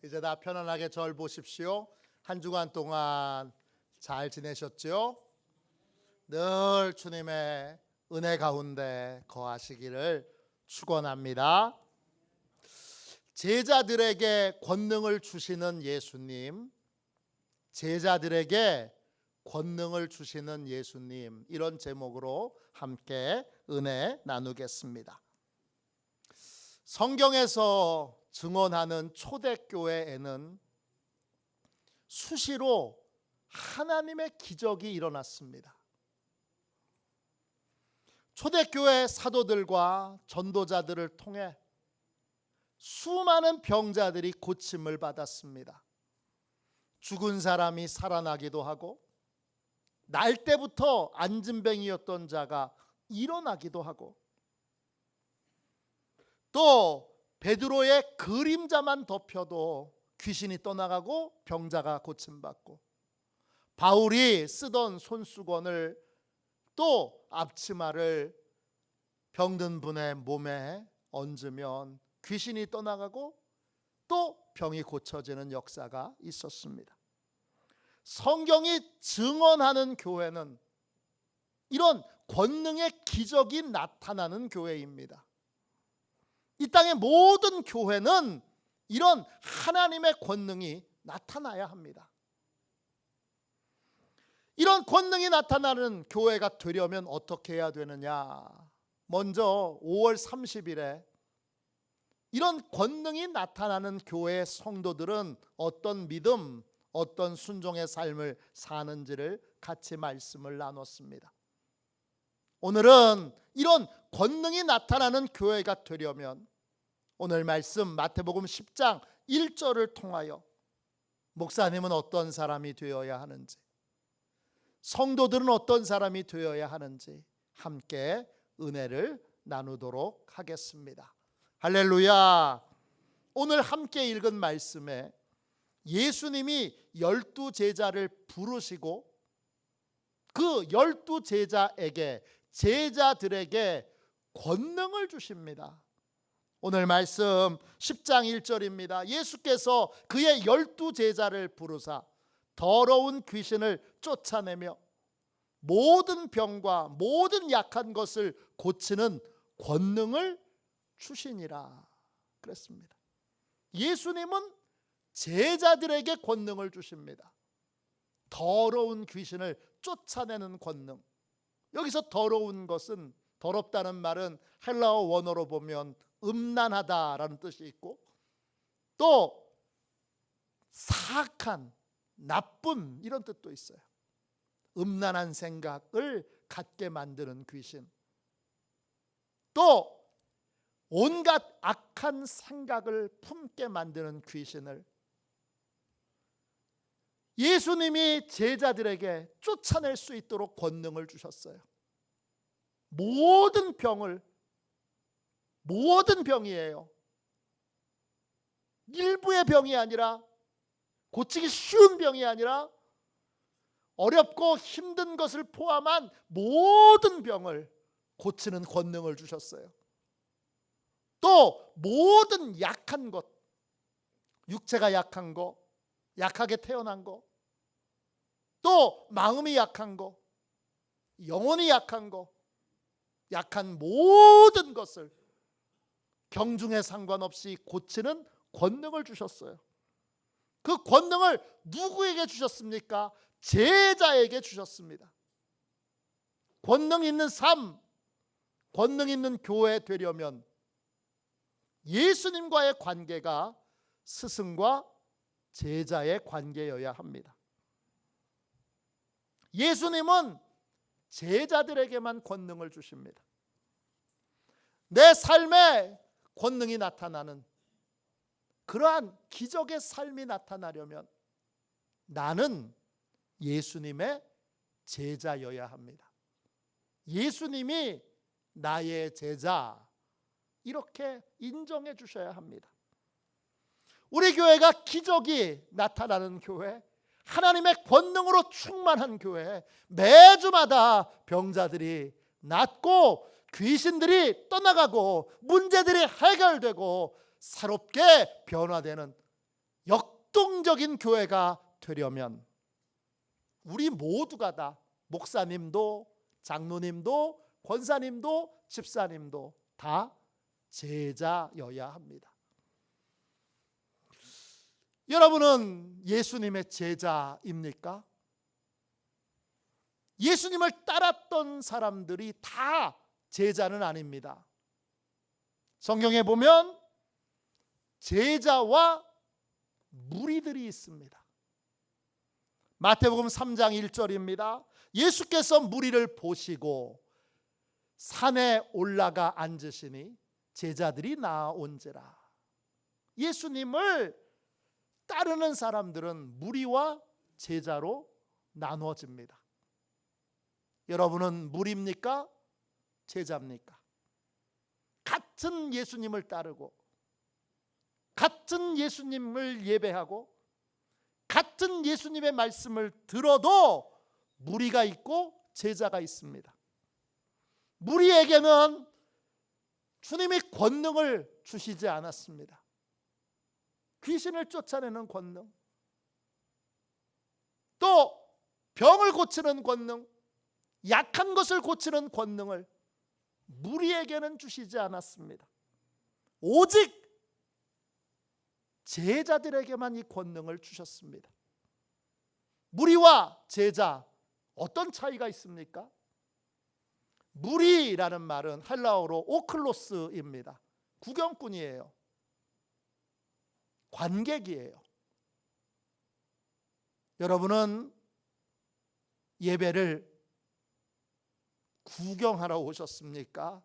이제 다 편안하게 절 보십시오. 한 주간 동안 잘 지내셨죠? 늘 주님의 은혜 가운데 거하시기를 축원합니다. 제자들에게 권능을 주시는 예수님, 제자들에게 권능을 주시는 예수님, 이런 제목으로 함께 은혜 나누겠습니다. 성경에서 증언하는 초대교회에는 수시로 하나님의 기적이 일어났습니다. 초대교회 사도들과 전도자들을 통해 수많은 병자들이 고침을 받았습니다. 죽은 사람이 살아나기도 하고, 날 때부터 안진뱅이였던 자가 일어나기도 하고, 또 베드로의 그림자만 덮여도 귀신이 떠나가고 병자가 고침받고, 바울이 쓰던 손수건을 또 앞치마를 병든 분의 몸에 얹으면 귀신이 떠나가고 또 병이 고쳐지는 역사가 있었습니다. 성경이 증언하는 교회는 이런 권능의 기적이 나타나는 교회입니다. 이 땅의 모든 교회는 이런 하나님의 권능이 나타나야 합니다. 이런 권능이 나타나는 교회가 되려면 어떻게 해야 되느냐? 먼저 5월 30일에 이런 권능이 나타나는 교회의 성도들은 어떤 믿음, 어떤 순종의 삶을 사는지를 같이 말씀을 나눴습니다. 오늘은 이런 권능이 나타나는 교회가 되려면 오늘 말씀 마태복음 10장 1절을 통하여 목사님은 어떤 사람이 되어야 하는지, 성도들은 어떤 사람이 되어야 하는지 함께 은혜를 나누도록 하겠습니다. 할렐루야. 오늘 함께 읽은 말씀에 예수님이 12제자를 부르시고 그 12제자에게, 제자들에게 권능을 주십니다. 오늘 말씀 10장 1절입니다. 예수께서 그의 12제자를 부르사 더러운 귀신을 쫓아내며 모든 병과 모든 약한 것을 고치는 권능을 주시니라 그랬습니다. 예수님은 제자들에게 권능을 주십니다. 더러운 귀신을 쫓아내는 권능. 여기서 더러운 것은, 더럽다는 말은 헬라어 원어로 보면 음란하다라는 뜻이 있고, 또 사악한, 나쁜 이런 뜻도 있어요. 음란한 생각을 갖게 만드는 귀신, 또 온갖 악한 생각을 품게 만드는 귀신을 예수님이 제자들에게 쫓아낼 수 있도록 권능을 주셨어요. 모든 병을, 모든 병이에요. 일부의 병이 아니라, 고치기 쉬운 병이 아니라 어렵고 힘든 것을 포함한 모든 병을 고치는 권능을 주셨어요. 또 모든 약한 것, 육체가 약한 거, 약하게 태어난 거, 또 마음이 약한 거, 영혼이 약한 거, 약한 모든 것을 경중에 상관없이 고치는 권능을 주셨어요. 그 권능을 누구에게 주셨습니까? 제자에게 주셨습니다. 권능 있는 삶, 권능 있는 교회 되려면 예수님과의 관계가 스승과 제자의 관계여야 합니다. 예수님은 제자들에게만 권능을 주십니다. 내 삶에 권능이 나타나는 그러한 기적의 삶이 나타나려면 나는 예수님의 제자여야 합니다. 예수님이 나의 제자, 이렇게 인정해 주셔야 합니다. 우리 교회가 기적이 나타나는 교회, 하나님의 권능으로 충만한 교회, 매주마다 병자들이 낫고 귀신들이 떠나가고 문제들이 해결되고 새롭게 변화되는 역동적인 교회가 되려면 우리 모두가 다, 목사님도 장로님도 권사님도 집사님도 다 제자여야 합니다. 여러분은 예수님의 제자입니까? 예수님을 따랐던 사람들이 다 제자는 아닙니다. 성경에 보면 제자와 무리들이 있습니다. 마태복음 3장 1절입니다. 예수께서 무리를 보시고 산에 올라가 앉으시니 제자들이 나아온지라. 예수님을 따르는 사람들은 무리와 제자로 나누어집니다. 여러분은 무리입니까? 제자입니까? 같은 예수님을 따르고 같은 예수님을 예배하고 같은 예수님의 말씀을 들어도 무리가 있고 제자가 있습니다. 무리에게는 주님이 권능을 주시지 않았습니다. 귀신을 쫓아내는 권능, 또 병을 고치는 권능, 약한 것을 고치는 권능을 무리에게는 주시지 않았습니다. 오직 제자들에게만 이 권능을 주셨습니다. 무리와 제자, 어떤 차이가 있습니까? 무리라는 말은 헬라어로 오클로스입니다. 구경꾼이에요. 관객이에요. 여러분은 예배를 구경하러 오셨습니까?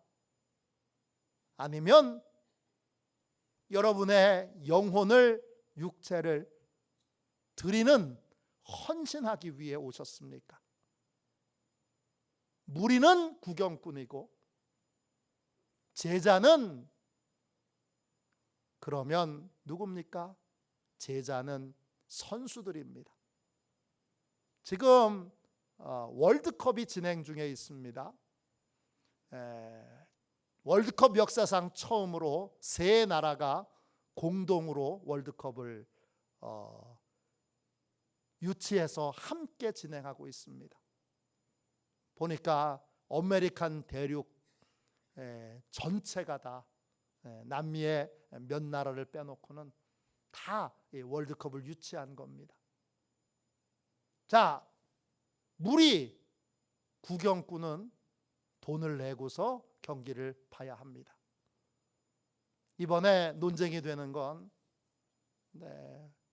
아니면 여러분의 영혼을, 육체를 드리는, 헌신하기 위해 오셨습니까? 무리는 구경꾼이고 제자는 그러면 누굽니까? 제자는 선수들입니다. 지금 월드컵이 진행 중에 있습니다. 월드컵 역사상 처음으로 세 나라가 공동으로 월드컵을 유치해서 함께 진행하고 있습니다. 보니까 아메리칸 대륙 전체가 다, 남미의 몇 나라를 빼놓고는 다 월드컵을 유치한 겁니다. 자, 무리 구경꾼은 돈을 내고서 경기를 봐야 합니다. 이번에 논쟁이 되는 건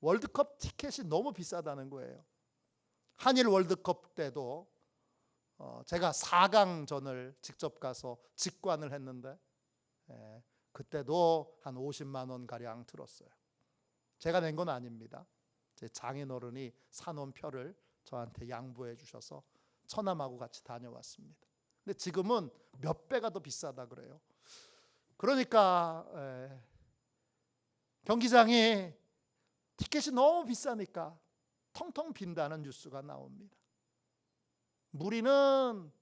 월드컵 티켓이 너무 비싸다는 거예요. 한일 월드컵 때도 제가 4강전을 직접 가서 직관을 했는데 그때도 한 50만 원 가량 들었어요. 제가 낸 건 아닙니다. 제 장인어른이 사놓은 표를 저한테 양보해 주셔서 처남하고 같이 다녀왔습니다. 근데 지금은 몇 배가 더 비싸다 그래요. 그러니까 경기장이 티켓이 너무 비싸니까 텅텅 빈다는 뉴스가 나옵니다. 무리는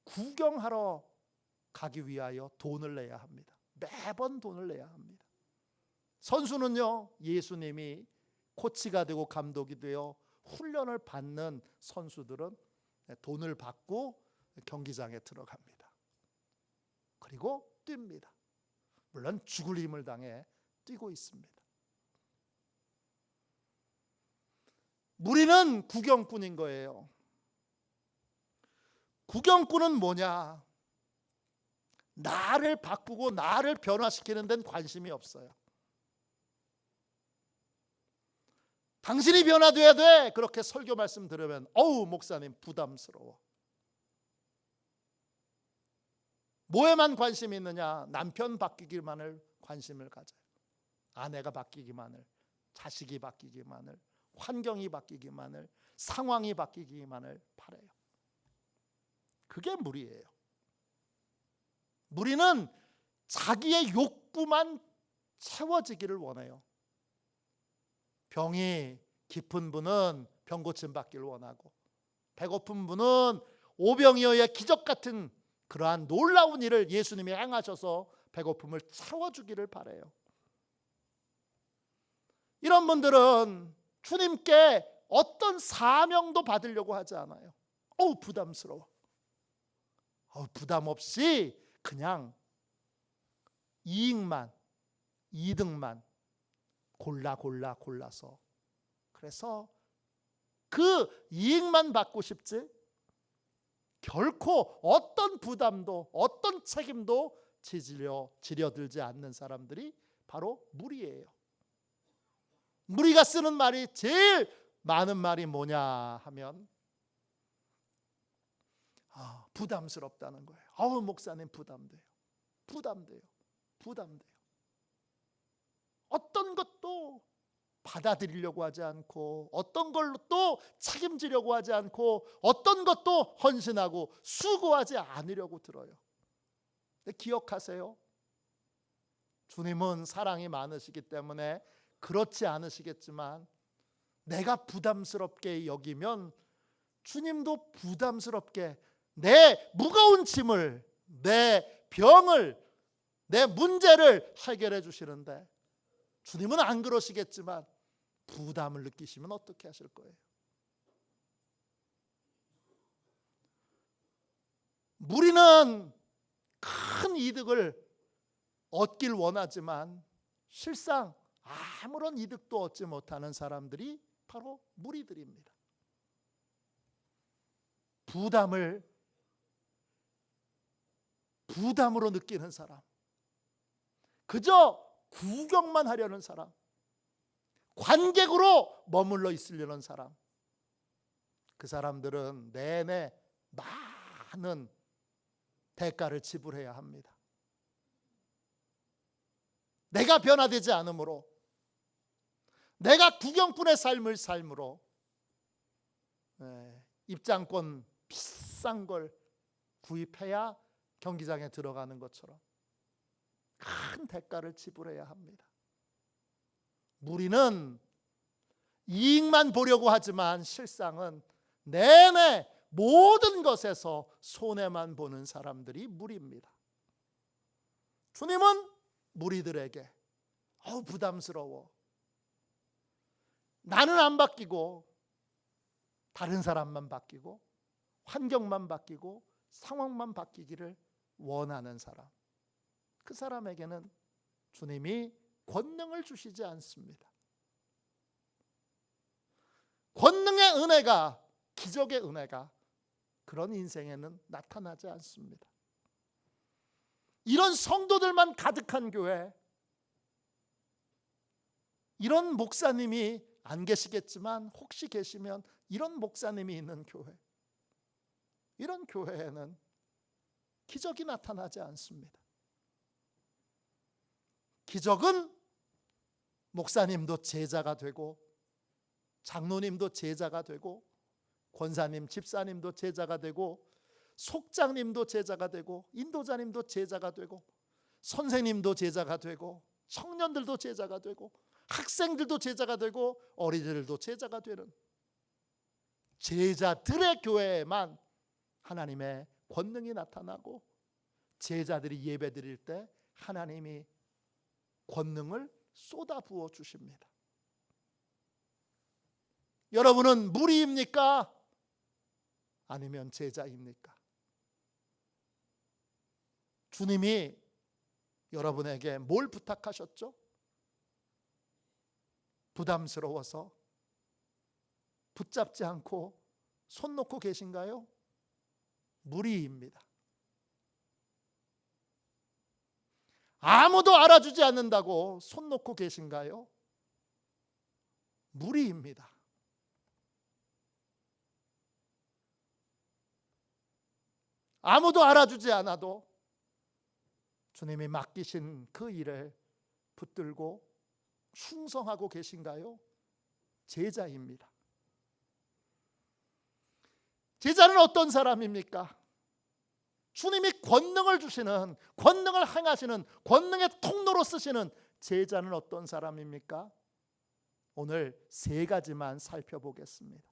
구경하러 가기 위하여 돈을 내야 합니다. 매번 돈을 내야 합니다. 선수는요, 예수님이 코치가 되고 감독이 되어 훈련을 받는 선수들은 돈을 받고 경기장에 들어갑니다. 그리고 뜁니다. 물론 죽을 힘을 당해 뛰고 있습니다. 무리는 구경꾼인 거예요. 구경꾼은 뭐냐? 나를 바꾸고 나를 변화시키는 데는 관심이 없어요. 당신이 변화돼야 돼. 그렇게 설교 말씀 들으면 어우 목사님 부담스러워. 뭐에만 관심이 있느냐? 남편 바뀌기만을 관심을 가져요. 아내가 바뀌기만을, 자식이 바뀌기만을, 환경이 바뀌기만을, 상황이 바뀌기만을 바라요. 그게 무리예요. 무리는 자기의 욕구만 채워지기를 원해요. 병이 깊은 분은 병 고침 받기를 원하고, 배고픈 분은 오병이어의 기적 같은 그러한 놀라운 일을 예수님이 행하셔서 배고픔을 채워주기를 바라요. 이런 분들은 주님께 어떤 사명도 받으려고 하지 않아요. 부담스러워. 부담 없이 그냥 이득만 골라서, 그래서 그 이익만 받고 싶지 결코 어떤 부담도 어떤 책임도 지려들지 않는 사람들이 바로 무리예요. 무리가 쓰는 말이 제일 많은 말이 뭐냐 하면 부담스럽다는 거예요. 목사님 부담돼요. 어떤 것도 받아들이려고 하지 않고, 어떤 걸로 또 책임지려고 하지 않고, 어떤 것도 헌신하고 수고하지 않으려고 들어요. 근데 기억하세요. 주님은 사랑이 많으시기 때문에 그렇지 않으시겠지만, 내가 부담스럽게 여기면 주님도 부담스럽게 내 무거운 짐을, 내 병을, 내 문제를 해결해 주시는데, 주님은 안 그러시겠지만 부담을 느끼시면 어떻게 하실 거예요? 무리는 큰 이득을 얻길 원하지만 실상 아무런 이득도 얻지 못하는 사람들이 바로 무리들입니다. 부담으로 느끼는 사람, 그저 구경만 하려는 사람, 관객으로 머물러 있으려는 사람, 그 사람들은 내내 많은 대가를 지불해야 합니다. 내가 변화되지 않으므로, 내가 구경꾼의 삶을 삶으로 입장권 비싼 걸 구입해야 경기장에 들어가는 것처럼 큰 대가를 지불해야 합니다. 무리는 이익만 보려고 하지만 실상은 내내 모든 것에서 손해만 보는 사람들이 무리입니다. 주님은 무리들에게 부담스러워, 나는 안 바뀌고 다른 사람만 바뀌고 환경만 바뀌고 상황만 바뀌기를 원하는 사람, 그 사람에게는 주님이 권능을 주시지 않습니다. 권능의 은혜가, 기적의 은혜가 그런 인생에는 나타나지 않습니다. 이런 성도들만 가득한 교회, 이런 목사님이 안 계시겠지만 혹시 계시면 이런 목사님이 있는 교회, 이런 교회에는 기적이 나타나지 않습니다. 기적은 목사님도 제자가 되고, 장로님도 제자가 되고, 권사님, 집사님도 제자가 되고, 속장님도 제자가 되고, 인도자님도 제자가 되고, 선생님도 제자가 되고, 청년들도 제자가 되고, 학생들도 제자가 되고, 어린이들도 제자가 되는 제자들의 교회에만 하나님의 권능이 나타나고, 제자들이 예배 드릴 때 하나님이 권능을 쏟아부어 주십니다. 여러분은 무리입니까? 아니면 제자입니까? 주님이 여러분에게 뭘 부탁하셨죠? 부담스러워서 붙잡지 않고 손 놓고 계신가요? 무리입니다. 아무도 알아주지 않는다고 손 놓고 계신가요? 무리입니다. 아무도 알아주지 않아도 주님이 맡기신 그 일을 붙들고 충성하고 계신가요? 제자입니다. 제자는 어떤 사람입니까? 주님이 권능을 주시는, 권능을 행하시는, 권능의 통로로 쓰시는 제자는 어떤 사람입니까? 오늘 세 가지만 살펴보겠습니다.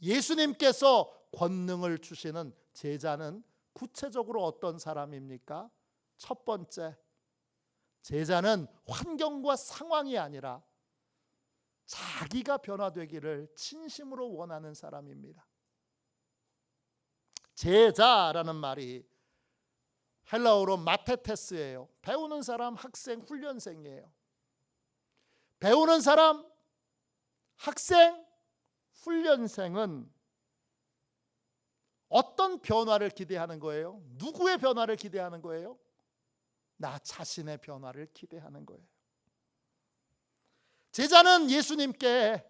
예수님께서 권능을 주시는 제자는 구체적으로 어떤 사람입니까? 첫 번째, 제자는 환경과 상황이 아니라 자기가 변화되기를 진심으로 원하는 사람입니다. 제자라는 말이 헬라어로 마테테스예요. 배우는 사람, 학생, 훈련생이에요. 배우는 사람, 학생, 훈련생은 어떤 변화를 기대하는 거예요? 누구의 변화를 기대하는 거예요? 나 자신의 변화를 기대하는 거예요. 제자는 예수님께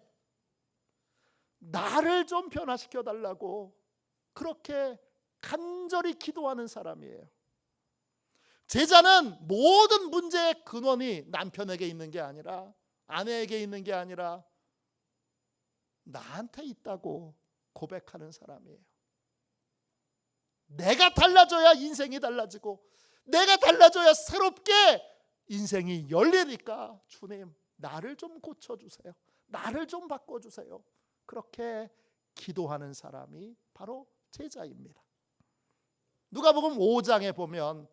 나를 좀 변화시켜 달라고 그렇게 간절히 기도하는 사람이에요. 제자는 모든 문제의 근원이 남편에게 있는 게 아니라, 아내에게 있는 게 아니라 나한테 있다고 고백하는 사람이에요. 내가 달라져야 인생이 달라지고, 내가 달라져야 새롭게 인생이 열리니까 주님, 나를 좀 고쳐주세요. 나를 좀 바꿔주세요. 그렇게 기도하는 사람이 바로 제자입니다. 누가복음 5장에 보면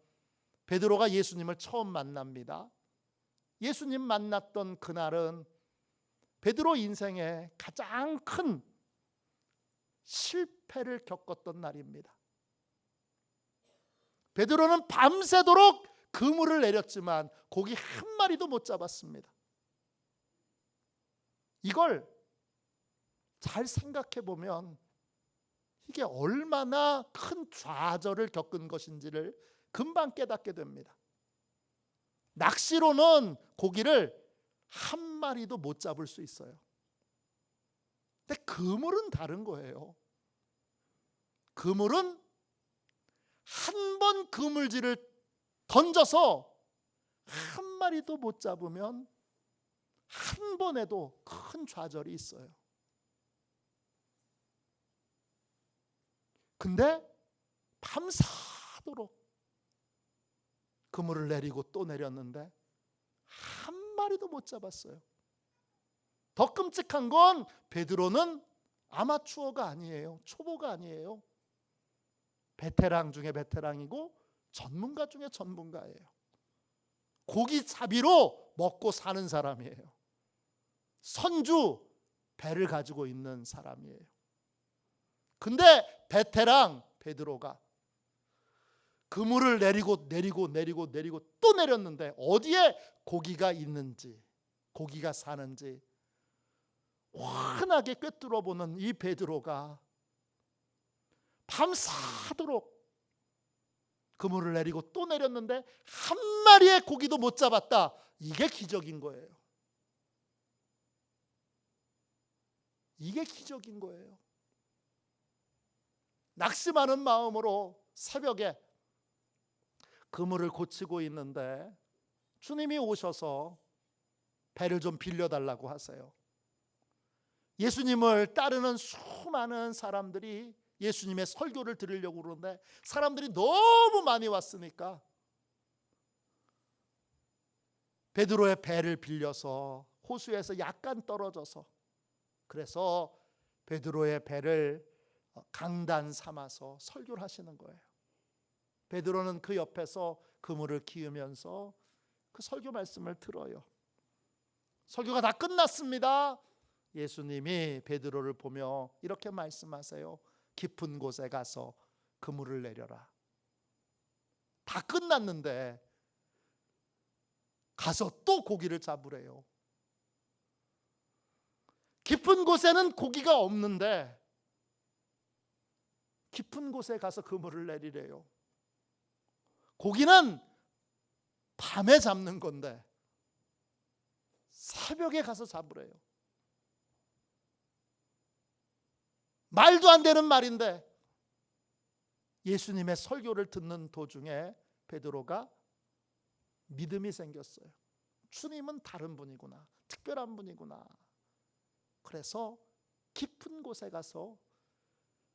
베드로가 예수님을 처음 만납니다. 예수님 만났던 그날은 베드로 인생의 가장 큰 실패를 겪었던 날입니다. 베드로는 밤새도록 그물을 내렸지만 고기 한 마리도 못 잡았습니다. 이걸 잘 생각해 보면 이게 얼마나 큰 좌절을 겪은 것인지를 금방 깨닫게 됩니다. 낚시로는 고기를 한 마리도 못 잡을 수 있어요. 근데 그물은 다른 거예요. 그물은 한 번 그물질을 던져서 한 마리도 못 잡으면 한 번에도 큰 좌절이 있어요. 근데 밤새도록 그물을 내리고 또 내렸는데 한 마리도 못 잡았어요. 더 끔찍한 건 베드로는 아마추어가 아니에요. 초보가 아니에요. 베테랑 중에 베테랑이고 전문가 중에 전문가예요. 고기 잡이로 먹고 사는 사람이에요. 선주 배를 가지고 있는 사람이에요. 근데 베테랑 베드로가 그물을 내리고 또 내렸는데 어디에 고기가 있는지, 고기가 사는지 환하게 꿰뚫어 보는 이 베드로가 밤새도록 그물을 내리고 또 내렸는데 한 마리의 고기도 못 잡았다. 이게 기적인 거예요. 이게 기적인 거예요. 낙심하는 마음으로 새벽에 그물을 고치고 있는데 주님이 오셔서 배를 좀 빌려달라고 하세요. 예수님을 따르는 수많은 사람들이 예수님의 설교를 들으려고 그러는데 사람들이 너무 많이 왔으니까 베드로의 배를 빌려서 호수에서 약간 떨어져서, 그래서 베드로의 배를 강단 삼아서 설교를 하시는 거예요. 베드로는 그 옆에서 그물을 기으면서 그 설교 말씀을 들어요. 설교가 다 끝났습니다. 예수님이 베드로를 보며 이렇게 말씀하세요. 깊은 곳에 가서 그물을 내려라. 다 끝났는데 가서 또 고기를 잡으래요. 깊은 곳에는 고기가 없는데 깊은 곳에 가서 그물을 내리래요. 고기는 밤에 잡는 건데 새벽에 가서 잡으래요. 말도 안 되는 말인데 예수님의 설교를 듣는 도중에 베드로가 믿음이 생겼어요. 주님은 다른 분이구나, 특별한 분이구나. 그래서 깊은 곳에 가서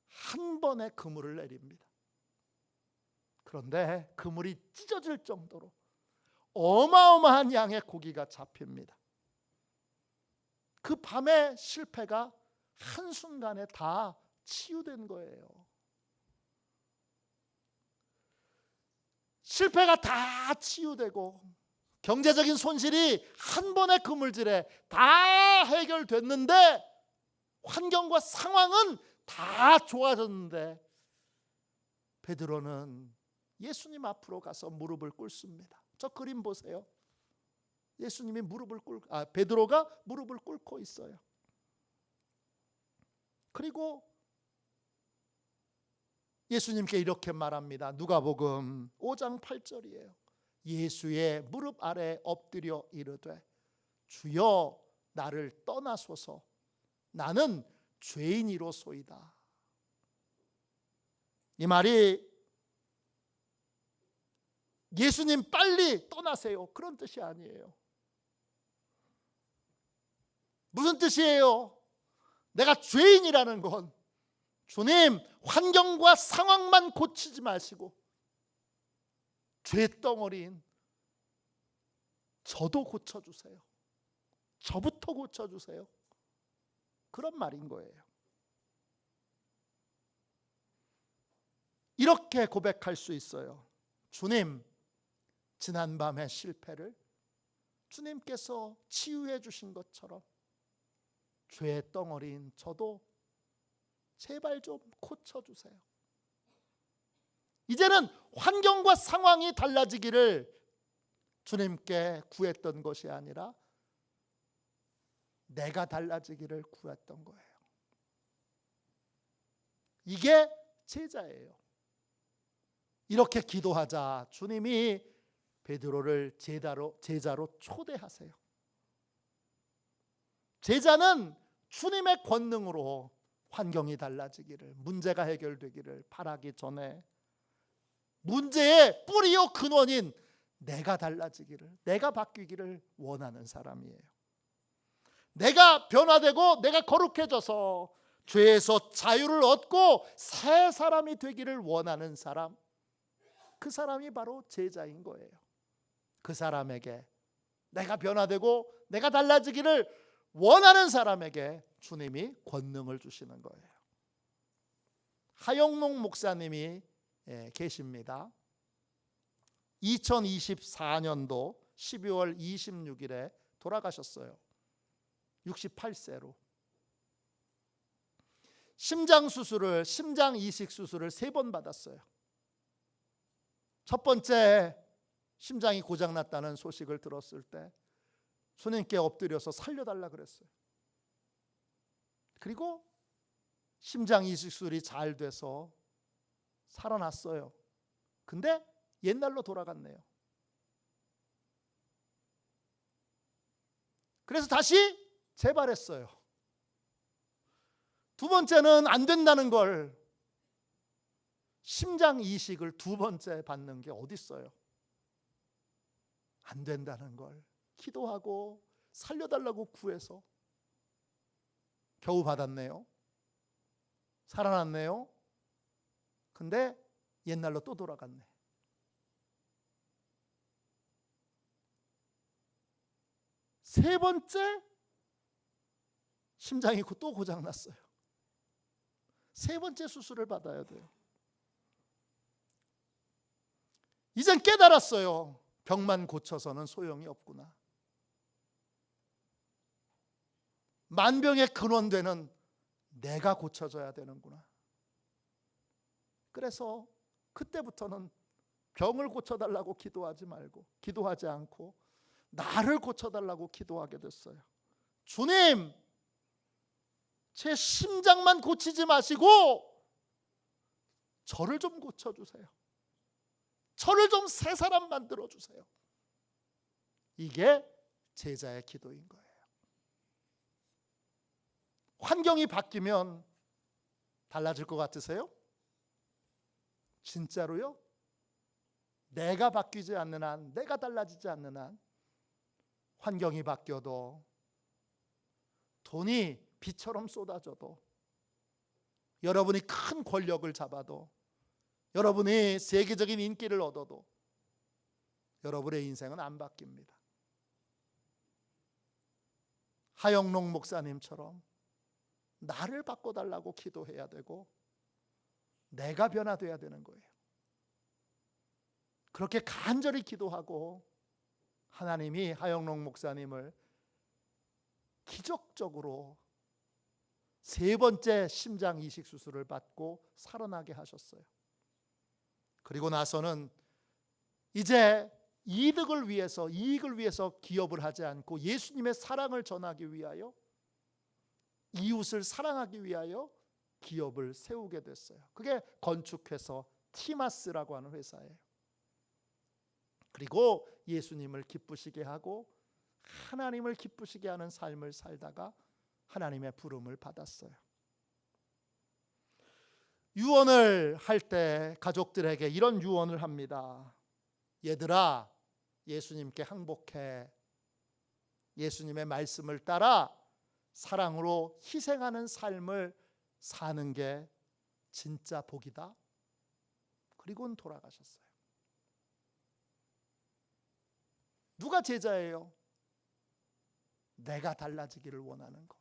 한 번에 그물을 내립니다. 그런데 그물이 찢어질 정도로 어마어마한 양의 고기가 잡힙니다. 그 밤의 실패가 한순간에 다 치유된 거예요. 실패가 다 치유되고 경제적인 손실이 한 번의 그물질에 다 해결됐는데, 환경과 상황은 다 좋아졌는데, 베드로는 예수님 앞으로 가서 무릎을 꿇습니다. 저 그림 보세요. 예수님이 베드로가 무릎을 꿇고 있어요. 그리고 예수님께 이렇게 말합니다. 누가복음 5장 8절이에요. 예수의 무릎 아래 엎드려 이르되 주여 나를 떠나소서 나는 죄인이로소이다. 이 말이 예수님 빨리 떠나세요 그런 뜻이 아니에요. 무슨 뜻이에요? 내가 죄인이라는 건 주님 환경과 상황만 고치지 마시고 죄덩어리인 저도 고쳐주세요. 저부터 고쳐주세요. 그런 말인 거예요. 이렇게 고백할 수 있어요. 주님, 지난밤의 실패를 주님께서 치유해 주신 것처럼 죄의 덩어리인 저도 제발 좀 고쳐주세요. 이제는 환경과 상황이 달라지기를 주님께 구했던 것이 아니라 내가 달라지기를 구했던 거예요. 이게 제자예요. 이렇게 기도하자 주님이 베드로를 제자로 초대하세요. 제자는 주님의 권능으로 환경이 달라지기를, 문제가 해결되기를 바라기 전에 문제의 뿌리요 근원인 내가 달라지기를, 내가 바뀌기를 원하는 사람이에요. 내가 변화되고 내가 거룩해져서 죄에서 자유를 얻고 새 사람이 되기를 원하는 사람, 그 사람이 바로 제자인 거예요. 그 사람에게, 내가 변화되고 내가 달라지기를 원하는 사람에게 주님이 권능을 주시는 거예요. 하영록 목사님이 계십니다. 2024년도 12월 26일에 돌아가셨어요. 68세로. 심장 이식 수술을 3번 받았어요. 첫 번째 심장이 고장났다는 소식을 들었을 때 주님께 엎드려서 살려달라 그랬어요. 그리고 심장 이식 수술이 잘 돼서 살아났어요. 근데 옛날로 돌아갔네요. 그래서 다시 재발했어요. 두 번째는 안 된다는 걸, 심장 이식을 2번째 받는 게 어디 있어요? 안 된다는 걸 기도하고 살려달라고 구해서 겨우 받았네요. 살아났네요. 근데 옛날로 또 돌아갔네. 세 번째 심장이 또 고장났어요. 3번째 수술을 받아야 돼요. 이젠 깨달았어요. 병만 고쳐서는 소용이 없구나. 만병의 근원되는 내가 고쳐져야 되는구나. 그래서 그때부터는 병을 고쳐달라고 기도하지 않고 나를 고쳐달라고 기도하게 됐어요. 주님, 제 심장만 고치지 마시고 저를 좀 고쳐주세요. 저를 좀 새 사람 만들어주세요. 이게 제자의 기도인 거예요. 환경이 바뀌면 달라질 것 같으세요? 진짜로요? 내가 바뀌지 않는 한, 내가 달라지지 않는 한 환경이 바뀌어도, 돈이 비처럼 쏟아져도, 여러분이 큰 권력을 잡아도, 여러분이 세계적인 인기를 얻어도 여러분의 인생은 안 바뀝니다. 하영록 목사님처럼 나를 바꿔달라고 기도해야 되고 내가 변화돼야 되는 거예요. 그렇게 간절히 기도하고 하나님이 하영록 목사님을 기적적으로 3번째 심장 이식 수술을 받고 살아나게 하셨어요. 그리고 나서는 이제 이익을 위해서 기업을 하지 않고 예수님의 사랑을 전하기 위하여, 이웃을 사랑하기 위하여 기업을 세우게 됐어요. 그게 건축회사 티마스라고 하는 회사예요. 그리고 예수님을 기쁘시게 하고 하나님을 기쁘시게 하는 삶을 살다가 하나님의 부름을 받았어요. 유언을 할 때 가족들에게 이런 유언을 합니다. 얘들아, 예수님께 항복해. 예수님의 말씀을 따라 사랑으로 희생하는 삶을 사는 게 진짜 복이다. 그리고는 돌아가셨어요. 누가 제자예요? 내가 달라지기를 원하는 거.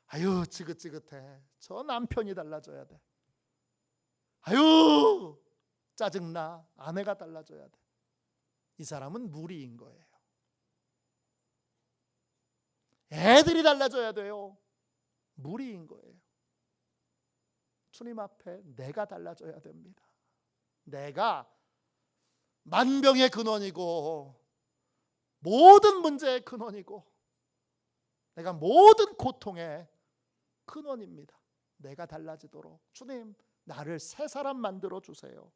아유, 지긋지긋해. 저 남편이 달라져야 돼. 아유, 짜증나. 아내가 달라져야 돼. 이 사람은 무리인 거예요. 애들이 달라져야 돼요. 무리인 거예요. 주님 앞에 내가 달라져야 됩니다. 내가 만병의 근원이고 모든 문제의 근원이고 내가 모든 고통의 근원입니다. 내가 달라지도록 주님, 나를 새 사람 만들어 주세요.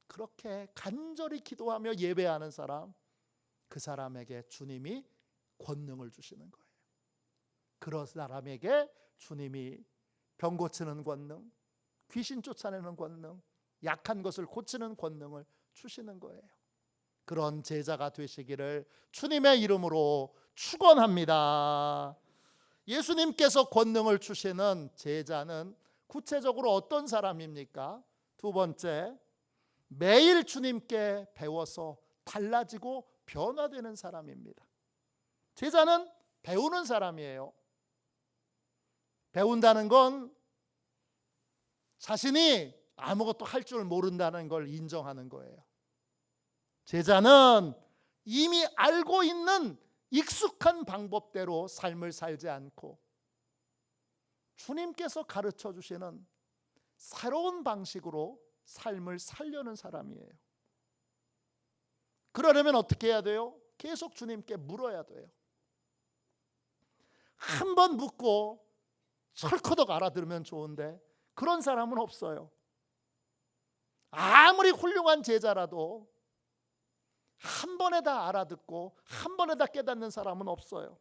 그렇게 간절히 기도하며 예배하는 사람, 그 사람에게 주님이 권능을 주시는 거예요. 그런 사람에게 주님이 병 고치는 권능, 귀신 쫓아내는 권능, 약한 것을 고치는 권능을 주시는 거예요. 그런 제자가 되시기를 주님의 이름으로 축원합니다. 예수님께서 권능을 주시는 제자는 구체적으로 어떤 사람입니까? 두 번째, 매일 주님께 배워서 달라지고 변화되는 사람입니다. 제자는 배우는 사람이에요. 배운다는 건 자신이 아무것도 할 줄 모른다는 걸 인정하는 거예요. 제자는 이미 알고 있는 익숙한 방법대로 삶을 살지 않고 주님께서 가르쳐 주시는 새로운 방식으로 삶을 살려는 사람이에요. 그러려면 어떻게 해야 돼요? 계속 주님께 물어야 돼요. 한 번 묻고 철커덕 알아들으면 좋은데 그런 사람은 없어요. 아무리 훌륭한 제자라도 한 번에 다 알아듣고 한 번에 다 깨닫는 사람은 없어요.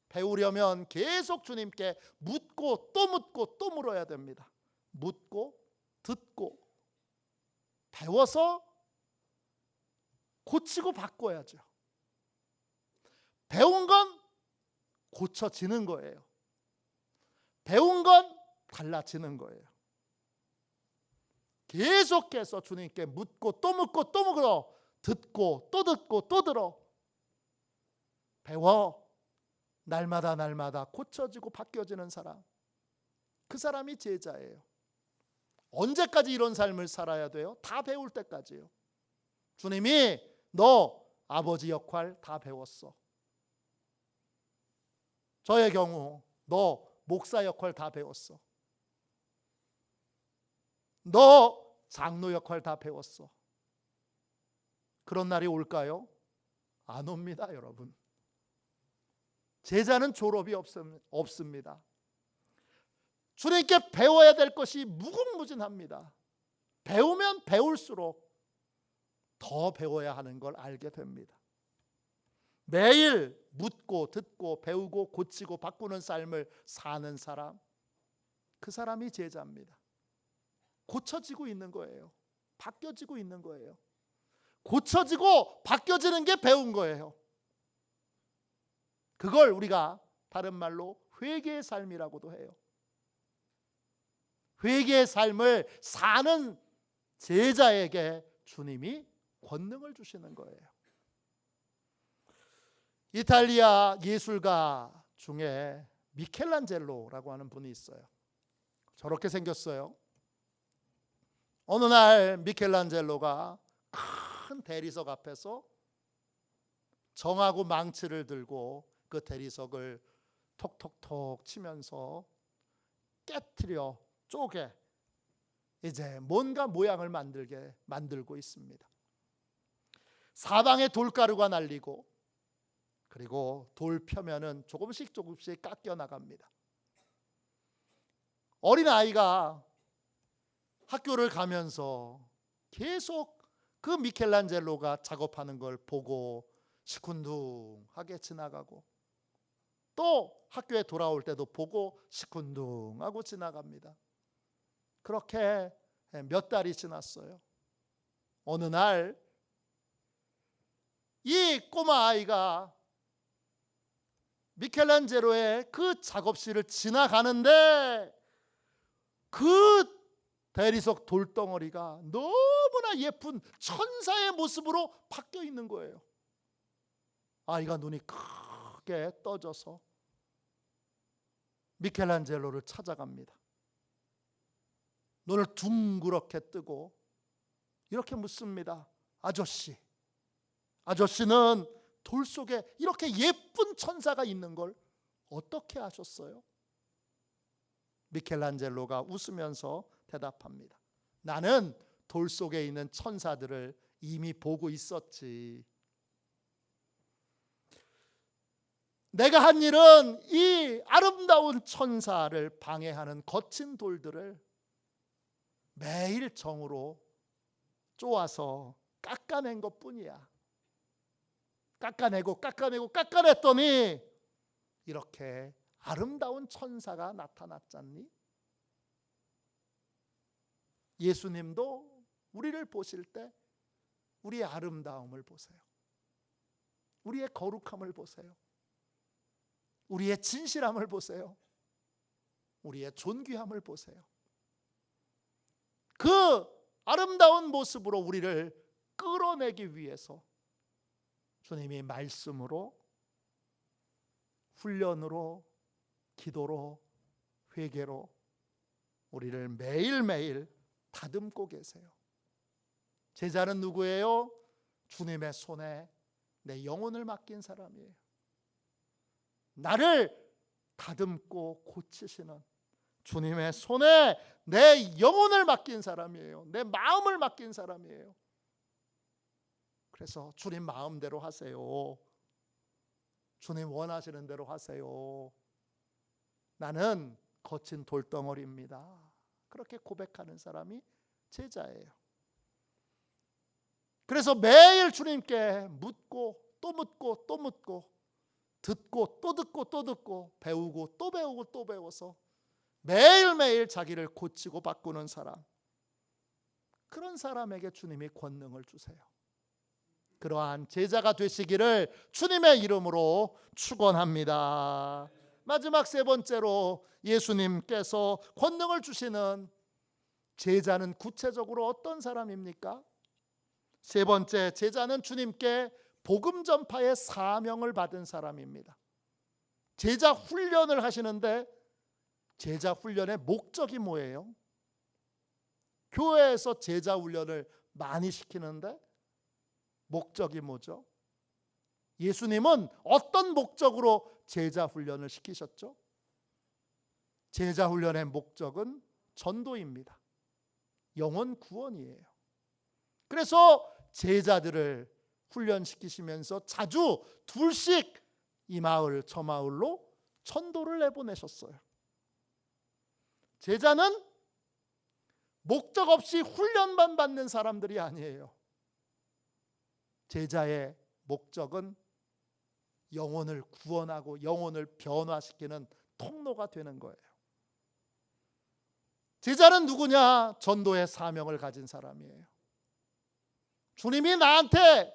배우려면 계속 주님께 묻고 또 묻고 또 물어야 됩니다. 묻고 듣고 배워서 고치고 바꿔야죠. 배운 건 고쳐지는 거예요. 배운 건 달라지는 거예요. 계속해서 주님께 묻고 또 묻고 또 물어, 듣고 또 듣고 또 들어, 배워 날마다 고쳐지고 바뀌어지는 사람, 그 사람이 제자예요. 언제까지 이런 삶을 살아야 돼요? 다 배울 때까지요. 주님이 너 아버지 역할 다 배웠어. 저의 경우 너 목사 역할 다 배웠어. 너 장로 역할 다 배웠어. 그런 날이 올까요? 안 옵니다, 여러분. 제자는 졸업이 없습니다. 주님께 배워야 될 것이 무궁무진합니다. 배우면 배울수록 더 배워야 하는 걸 알게 됩니다. 매일 묻고 듣고 배우고 고치고 바꾸는 삶을 사는 사람, 그 사람이 제자입니다. 고쳐지고 있는 거예요. 바뀌어지고 있는 거예요. 고쳐지고 바뀌어지는 게 배운 거예요. 그걸 우리가 다른 말로 회개의 삶이라고도 해요. 회개의 삶을 사는 제자에게 주님이 권능을 주시는 거예요. 이탈리아 예술가 중에 미켈란젤로라고 하는 분이 있어요. 저렇게 생겼어요. 어느 날 미켈란젤로가 큰 대리석 앞에서 정하고 망치를 들고 그 대리석을 톡톡톡 치면서 깨트려 쪼개 이제 뭔가 모양을 만들고 있습니다. 사방에 돌가루가 날리고 그리고 돌 표면은 조금씩 깎여 나갑니다. 어린아이가 학교를 가면서 계속 그 미켈란젤로가 작업하는 걸 보고 시큰둥하게 지나가고 또 학교에 돌아올 때도 보고 시큰둥하고 지나갑니다. 그렇게 몇 달이 지났어요. 어느 날 이 꼬마 아이가 미켈란젤로의 그 작업실을 지나가는데 그 대리석 돌덩어리가 너무나 예쁜 천사의 모습으로 바뀌어 있는 거예요. 아이가 눈이 크게 떠져서 미켈란젤로를 찾아갑니다. 눈을 둥그렇게 뜨고 이렇게 묻습니다. 아저씨는 돌 속에 이렇게 예쁜 천사가 있는 걸 어떻게 아셨어요? 미켈란젤로가 웃으면서 대답합니다. 나는 돌 속에 있는 천사들을 이미 보고 있었지. 내가 한 일은 이 아름다운 천사를 방해하는 거친 돌들을 매일 정으로 쪼아서 깎아낸 것뿐이야. 깎아냈더니 이렇게 아름다운 천사가 나타났잖니? 예수님도 우리를 보실 때 우리의 아름다움을 보세요. 우리의 거룩함을 보세요. 우리의 진실함을 보세요. 우리의 존귀함을 보세요. 그 아름다운 모습으로 우리를 끌어내기 위해서 주님이 말씀으로, 훈련으로, 기도로, 회개로 우리를 매일매일 다듬고 계세요. 제자는 누구예요? 주님의 손에 내 영혼을 맡긴 사람이에요. 나를 다듬고 고치시는 주님의 손에 내 영혼을 맡긴 사람이에요. 내 마음을 맡긴 사람이에요. 그래서 주님 마음대로 하세요. 주님 원하시는 대로 하세요. 나는 거친 돌덩어리입니다. 그렇게 고백하는 사람이 제자예요. 그래서 매일 주님께 묻고 또 묻고 또 묻고 듣고 또 듣고 또 듣고 배우고 또 배우고 또 배워서 매일매일 자기를 고치고 바꾸는 사람, 그런 사람에게 주님이 권능을 주세요. 그러한 제자가 되시기를 주님의 이름으로 축원합니다. 마지막 세 번째로 예수님께서 권능을 주시는 제자는 구체적으로 어떤 사람입니까? 세 번째, 제자는 주님께 복음 전파의 사명을 받은 사람입니다. 제자 훈련을 하시는데 제자 훈련의 목적이 뭐예요? 교회에서 제자 훈련을 많이 시키는데 목적이 뭐죠? 예수님은 어떤 목적으로 제자 훈련을 시키셨죠? 제자 훈련의 목적은 전도입니다. 영혼 구원이에요. 그래서 제자들을 훈련시키시면서 자주 둘씩 이 마을 저 마을로 전도를 내보내셨어요. 제자는 목적 없이 훈련만 받는 사람들이 아니에요. 제자의 목적은 영혼을 구원하고 영혼을 변화시키는 통로가 되는 거예요. 제자는 누구냐? 전도의 사명을 가진 사람이에요. 주님이 나한테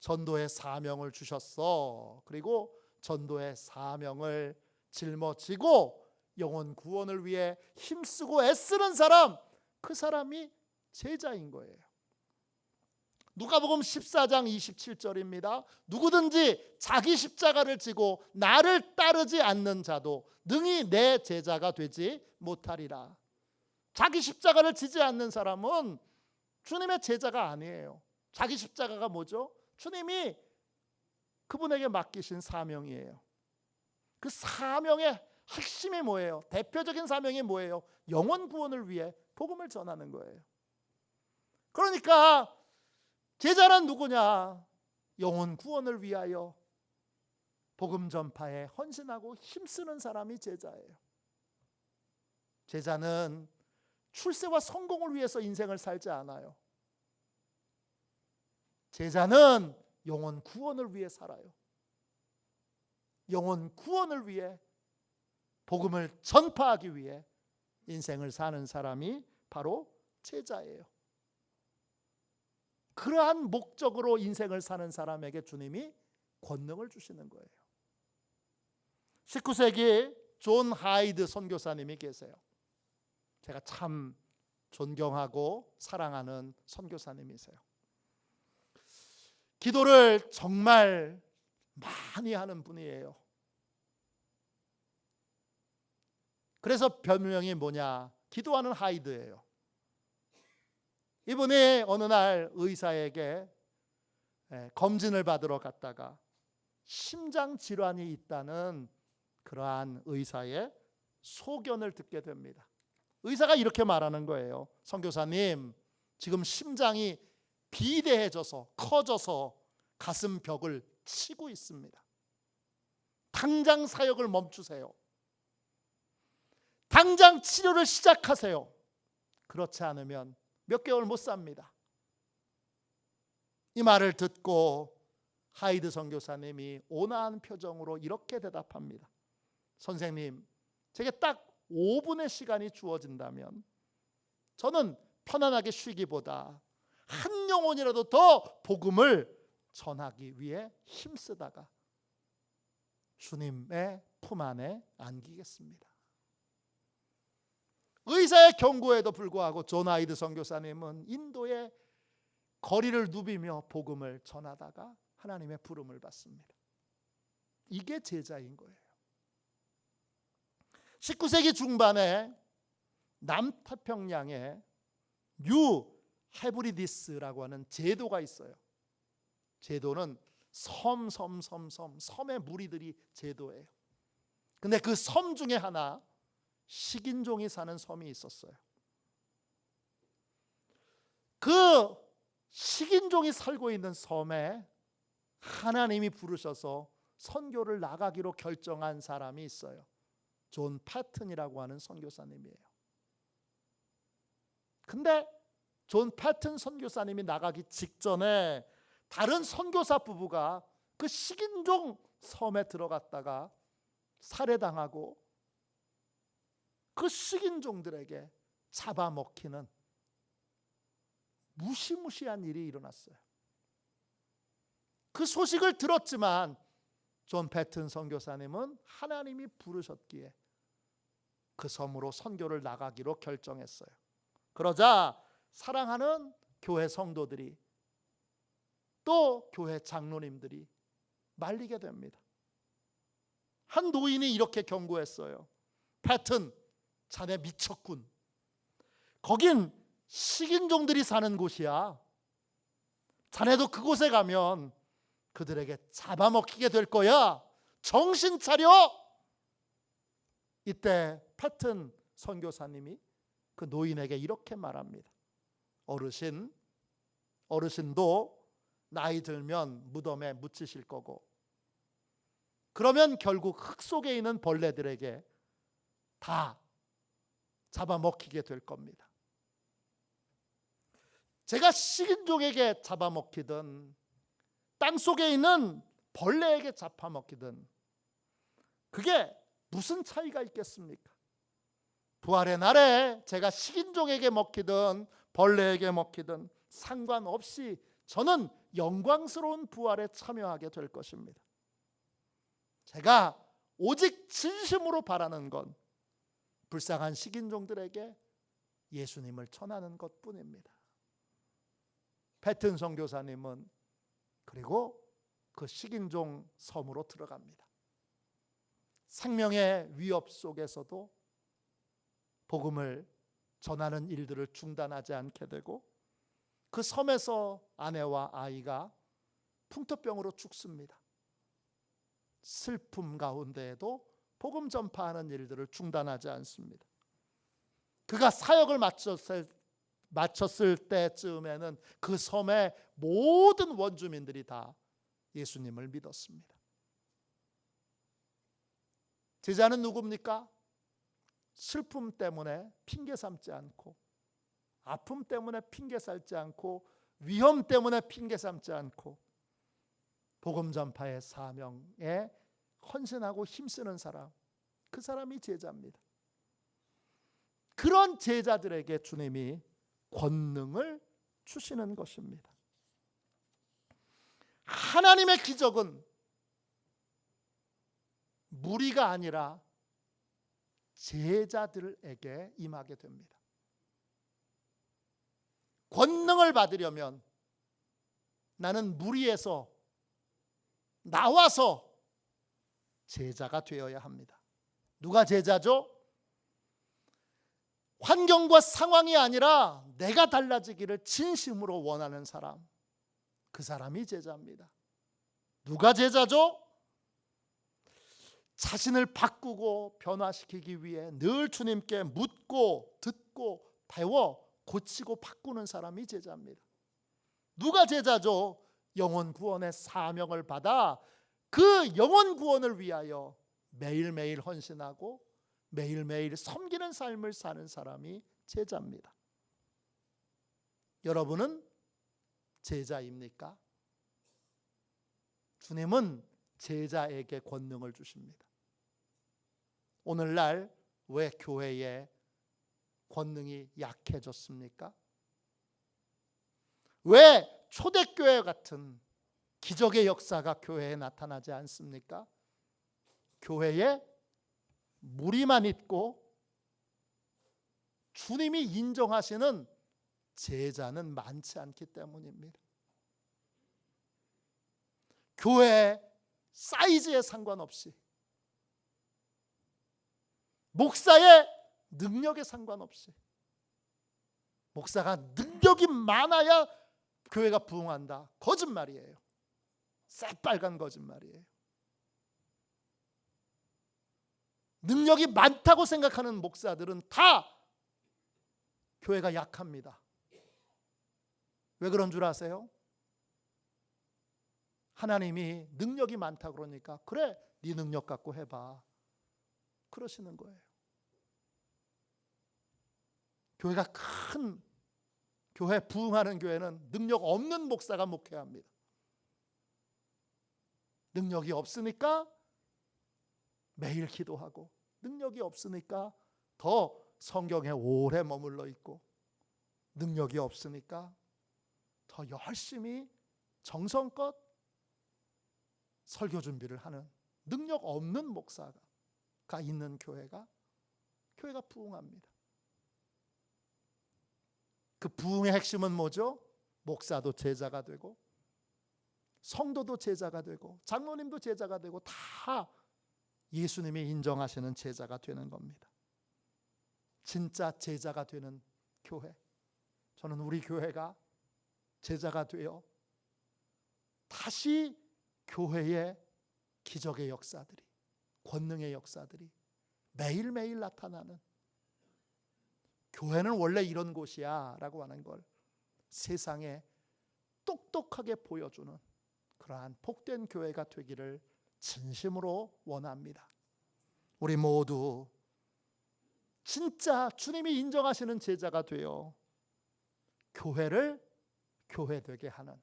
전도의 사명을 주셨어. 그리고 전도의 사명을 짊어지고 영혼 구원을 위해 힘쓰고 애쓰는 사람, 그 사람이 제자인 거예요. 누가복음 14장 27절입니다. 누구든지 자기 십자가를 지고 나를 따르지 않는 자도 능히 내 제자가 되지 못하리라. 자기 십자가를 지지 않는 사람은 주님의 제자가 아니에요. 자기 십자가가 뭐죠? 주님이 그분에게 맡기신 사명이에요. 그 사명의 핵심이 뭐예요? 대표적인 사명이 뭐예요? 영혼 구원을 위해 복음을 전하는 거예요. 그러니까 제자는 누구냐? 영혼 구원을 위하여 복음 전파에 헌신하고 힘쓰는 사람이 제자예요. 제자는 출세와 성공을 위해서 인생을 살지 않아요. 제자는 영혼 구원을 위해 살아요. 영혼 구원을 위해, 복음을 전파하기 위해 인생을 사는 사람이 바로 제자예요. 그러한 목적으로 인생을 사는 사람에게 주님이 권능을 주시는 거예요. 19세기 존 하이드 선교사님이 계세요. 제가 참 존경하고 사랑하는 선교사님이세요. 기도를 정말 많이 하는 분이에요. 그래서 별명이 뭐냐? 기도하는 하이드예요. 이분이 어느 날 의사에게 검진을 받으러 갔다가 심장 질환이 있다는 그러한 의사의 소견을 듣게 됩니다. 의사가 이렇게 말하는 거예요. 선교사님, 지금 심장이 비대해져서 커져서 가슴 벽을 치고 있습니다. 당장 사역을 멈추세요. 당장 치료를 시작하세요. 그렇지 않으면 몇 개월 못 삽니다. 이 말을 듣고 하이드 선교사님이 온화한 표정으로 이렇게 대답합니다. 선생님, 제게 딱 5분의 시간이 주어진다면 저는 편안하게 쉬기보다 한 영혼이라도 더 복음을 전하기 위해 힘쓰다가 주님의 품 안에 안기겠습니다. 의사의 경고에도 불구하고 존 하이드 선교사님은 인도의 거리를 누비며 복음을 전하다가 하나님의 부름을 받습니다. 이게 제자인 거예요. 19세기 중반에 남태평양에 뉴 헤브리디스라고 하는 제도가 있어요. 제도는 섬의 무리들이 제도예요. 근데 그 섬 중에 하나 식인종이 사는 섬이 있었어요. 그 식인종이 살고 있는 섬에 하나님이 부르셔서 선교를 나가기로 결정한 사람이 있어요. 존 패튼이라고 하는 선교사님이에요. 근데 존 패튼 선교사님이 나가기 직전에 다른 선교사 부부가 그 식인종 섬에 들어갔다가 살해당하고 그 식인종들에게 잡아먹히는 무시무시한 일이 일어났어요. 그 소식을 들었지만 존 패튼 선교사님은 하나님이 부르셨기에 그 섬으로 선교를 나가기로 결정했어요. 그러자 사랑하는 교회 성도들이 또 교회 장로님들이 말리게 됩니다. 한 노인이 이렇게 경고했어요. 패튼, 자네 미쳤군. 거긴 식인종들이 사는 곳이야. 자네도 그곳에 가면 그들에게 잡아먹히게 될 거야. 정신 차려. 이때 패튼 선교사님이 그 노인에게 이렇게 말합니다. 어르신도 나이 들면 무덤에 묻히실 거고, 그러면 결국 흙 속에 있는 벌레들에게 다 잡아먹히게 될 겁니다. 제가 식인종에게 잡아먹히든 땅 속에 있는 벌레에게 잡아먹히든 그게 무슨 차이가 있겠습니까? 부활의 날에 제가 식인종에게 먹히든 벌레에게 먹히든 상관없이 저는 영광스러운 부활에 참여하게 될 것입니다. 제가 오직 진심으로 바라는 건 불쌍한 식인종들에게 예수님을 전하는 것뿐입니다. 패튼 선교사님은 그리고 그 식인종 섬으로 들어갑니다. 생명의 위협 속에서도 복음을 전하는 일들을 중단하지 않게 되고 그 섬에서 아내와 아이가 풍토병으로 죽습니다. 슬픔 가운데에도 복음 전파하는 일들을 중단하지 않습니다. 그가 사역을 마쳤을 때쯤에는 그 섬의 모든 원주민들이 다 예수님을 믿었습니다. 제자는 누굽니까? 슬픔 때문에 핑계 삼지 않고, 아픔 때문에 핑계 삼지 않고, 위험 때문에 핑계 삼지 않고, 복음 전파의 사명에 헌신하고 힘쓰는 사람, 그 사람이 제자입니다. 그런 제자들에게 주님이 권능을 주시는 것입니다. 하나님의 기적은 무리가 아니라 제자들에게 임하게 됩니다. 권능을 받으려면 나는 무리에서 나와서 제자가 되어야 합니다. 누가 제자죠? 환경과 상황이 아니라 내가 달라지기를 진심으로 원하는 사람, 그 사람이 제자입니다. 누가 제자죠? 자신을 바꾸고 변화시키기 위해 늘 주님께 묻고 듣고 배워 고치고 바꾸는 사람이 제자입니다. 누가 제자죠? 영혼 구원의 사명을 받아 그 영혼 구원을 위하여 매일매일 헌신하고 매일매일 섬기는 삶을 사는 사람이 제자입니다. 여러분은 제자입니까? 주님은 제자에게 권능을 주십니다. 오늘날 왜 교회에 권능이 약해졌습니까? 왜 초대교회 같은 기적의 역사가 교회에 나타나지 않습니까? 교회에 무리만 있고 주님이 인정하시는 제자는 많지 않기 때문입니다. 교회 사이즈에 상관없이, 목사의 능력에 상관없이, 목사가 능력이 많아야 교회가 부흥한다. 거짓말이에요. 새빨간 거짓말이에요. 능력이 많다고 생각하는 목사들은 다 교회가 약합니다. 왜 그런 줄 아세요? 하나님이 능력이 많다 그러니까 그래, 네 능력 갖고 해봐, 그러시는 거예요. 교회가 큰 교회, 부흥하는 교회는 능력 없는 목사가 목회합니다. 능력이 없으니까 매일 기도하고, 능력이 없으니까 더 성경에 오래 머물러 있고, 능력이 없으니까 더 열심히 정성껏 설교 준비를 하는 능력 없는 목사가 있는 교회가 부흥합니다. 그 부흥의 핵심은 뭐죠? 목사도 제자가 되고, 성도도 제자가 되고, 장로님도 제자가 되고, 다 예수님이 인정하시는 제자가 되는 겁니다. 진짜 제자가 되는 교회, 저는 우리 교회가 제자가 되어 다시 교회의 기적의 역사들이, 권능의 역사들이 매일매일 나타나는, 교회는 원래 이런 곳이야 라고 하는 걸 세상에 똑똑하게 보여주는 그러한 복된 교회가 되기를 진심으로 원합니다. 우리 모두 진짜 주님이 인정하시는 제자가 되어 교회를 교회되게 하는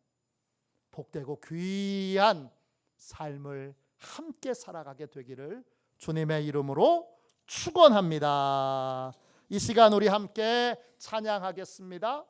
복되고 귀한 삶을 함께 살아가게 되기를 주님의 이름으로 축원합니다. 이 시간 우리 함께 찬양하겠습니다.